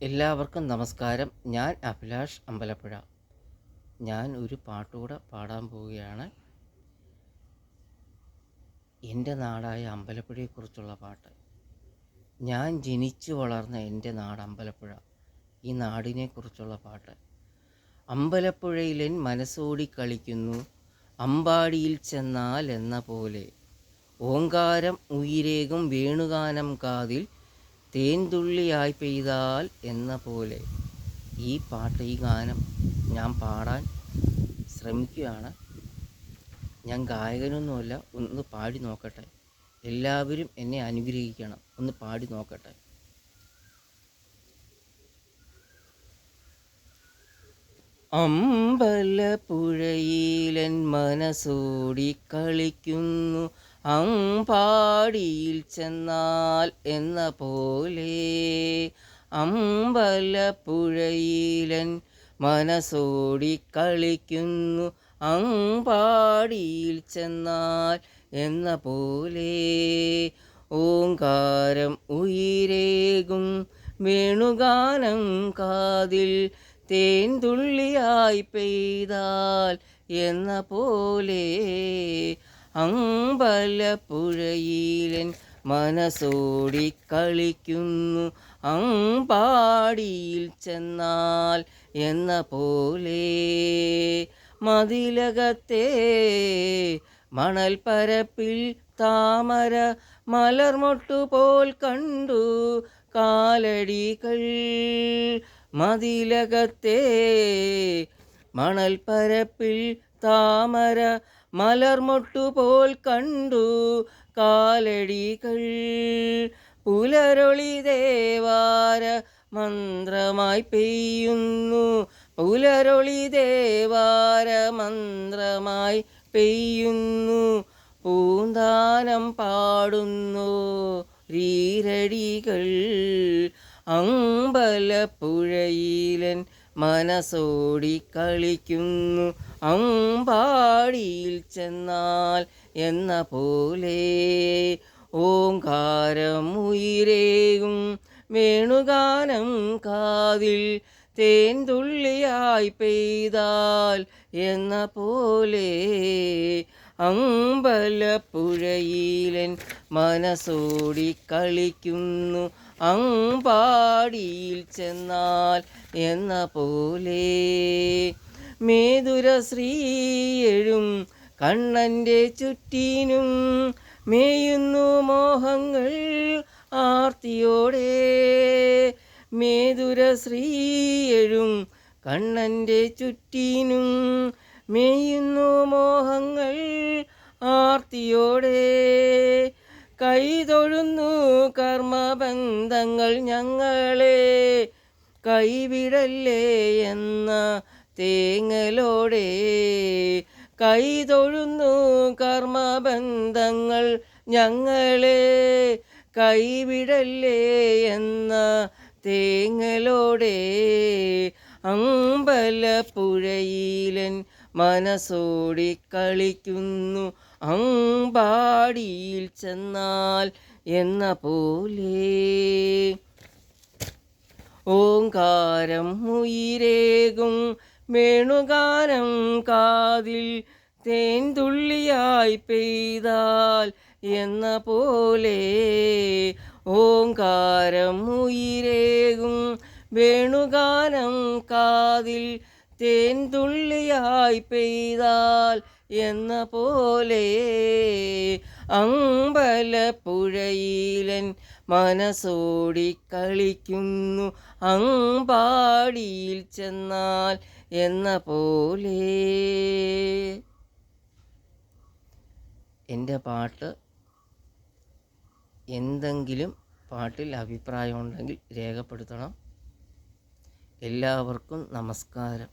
എല്ലാവർക്കും നമസ്കാരം. ഞാൻ അഭിലാഷ് അമ്പലപ്പുഴ. ഞാൻ ഒരു പാട്ടുകൂടെ പാടാൻ പോവുകയാണ്. എൻ്റെ നാടായ അമ്പലപ്പുഴയെക്കുറിച്ചുള്ള പാട്ട്. ഞാൻ ജനിച്ചു വളർന്ന എൻ്റെ നാട് അമ്പലപ്പുഴ. ഈ നാടിനെക്കുറിച്ചുള്ള പാട്ട്. അമ്പലപ്പുഴയിലെൻ മനസ്സോടി കളിക്കുന്നു, അമ്പാടിയിൽ ചെന്നാൽ എന്ന പോലെ. ഓങ്കാരം ഉയിരേകും വേണുഗാനം കാതിൽ, തേൻതുള്ളിയായി പെയ്താൽ എന്ന പോലെ. ഈ ഗാനം ഞാൻ പാടാൻ ശ്രമിക്കുകയാണ്. ഞാൻ ഗായകനൊന്നുമല്ല, ഒന്ന് പാടി നോക്കട്ടെ. എല്ലാവരും എന്നെ അനുഗ്രഹിക്കണം, ഒന്ന് പാടി നോക്കട്ടെ. അമ്പലപ്പുഴയിലെൻ മനസ്സോടി കളിക്കുന്നു, അമ്പാടിയിൽ ചെന്നാൽ എന്ന പോലെ. അമ്പലപ്പുഴയിലെൻ മനസ്സോടി കളിക്കുന്നു, അമ്പാടിയിൽ ചെന്നാൽ എന്ന പോലെ. ഓങ്കാരം ഉയിരേകും വേണുഗാനം കാതിൽ, തേൻതുള്ളിയായി പെയ്താൽ എന്ന പോലെ. അമ്പലപ്പുഴയിലെൻ മനസ്സോടി കളിക്കുന്നു, അമ്പാടിയിൽ ചെന്നാൽ എന്ന പോലെ. മതിലകത്തെ മണൽപ്പരപ്പിൽ താമര മലർമൊട്ടുപോൽ കണ്ടു കാലടികൾ. മതിലകത്തെ മണൽപ്പരപ്പിൽ താമര മലർമൊട്ടുപോൽ കണ്ടു കാലടികൾ. പുലരൊളി ദേവാര മന്ത്രമായി പെയ്യുന്നു, പുലരൊളി ദേവാര മന്ത്രമായി പെയ്യുന്നു. പൂന്താനം പാടുന്നു രീരടികൾ. അമ്പലപ്പുഴയിലെൻ മനസ്സോടി കളിക്കുന്നു, അമ്പാടിയിൽ ചെന്നാൽ എന്ന പോലെ. ഓങ്കാരം ഉയിരേകും വേണുഗാനം കാതിൽ, തേൻതുള്ളിയായി പെയ്താൽ എന്ന പോലെ. അമ്പലപ്പുഴയിലെൻ മനസ്സോടി കളിക്കുന്നു, അമ്പാടിയിൽ ചെന്നാൽ എന്ന പോലെ. മേധുരശ്രീയെഴും കണ്ണൻ്റെ ചുറ്റിനും മേയുന്നു മോഹങ്ങൾ ആർത്തിയോടെ. മേധുരശ്രീയെഴും കണ്ണൻ്റെ ചുറ്റിനും മേയുന്നു മോഹങ്ങൾ ആർത്തിയോടെ. കൈതൊഴുന്നു കർമ്മബന്ധങ്ങൾ ഞങ്ങളെ, കൈവിടല്ലേ എന്ന തേങ്ങലോടെ. കൈതൊഴുന്നു കർമ്മബന്ധങ്ങൾ ഞങ്ങളെ, കൈവിടല്ലേ എന്ന തേങ്ങലോടെ. അമ്പലപ്പുഴയിലെൻ മനസ്സോടി കളിക്കുന്നു, അമ്പാടിയിൽ ചെന്നാൽ എന്ന പോലെ. ഓങ്കാരം ഉയിരേകും വേണുഗാനം കാതിൽ, തേൻതുള്ളിയായി പെയ്താൽ എന്ന പോലെ. ഓങ്കാരം ഉയിരേകും വേണുഗാനം കാതിൽ, തേൻതുള്ളിയായി പെയ്താൽ എന്ന പോലെ. അമ്പലപ്പുഴയിലെൻ മനസ്സോടി കളിക്കുന്നു, അമ്പാടിയിൽ ചെന്നാൽ എന്ന പോലെ. എൻ്റെ പാട്ട് എന്തെങ്കിലും പാട്ടിൽ അഭിപ്രായമുണ്ടെങ്കിൽ രേഖപ്പെടുത്തണം. എല്ലാവർക്കും നമസ്കാരം.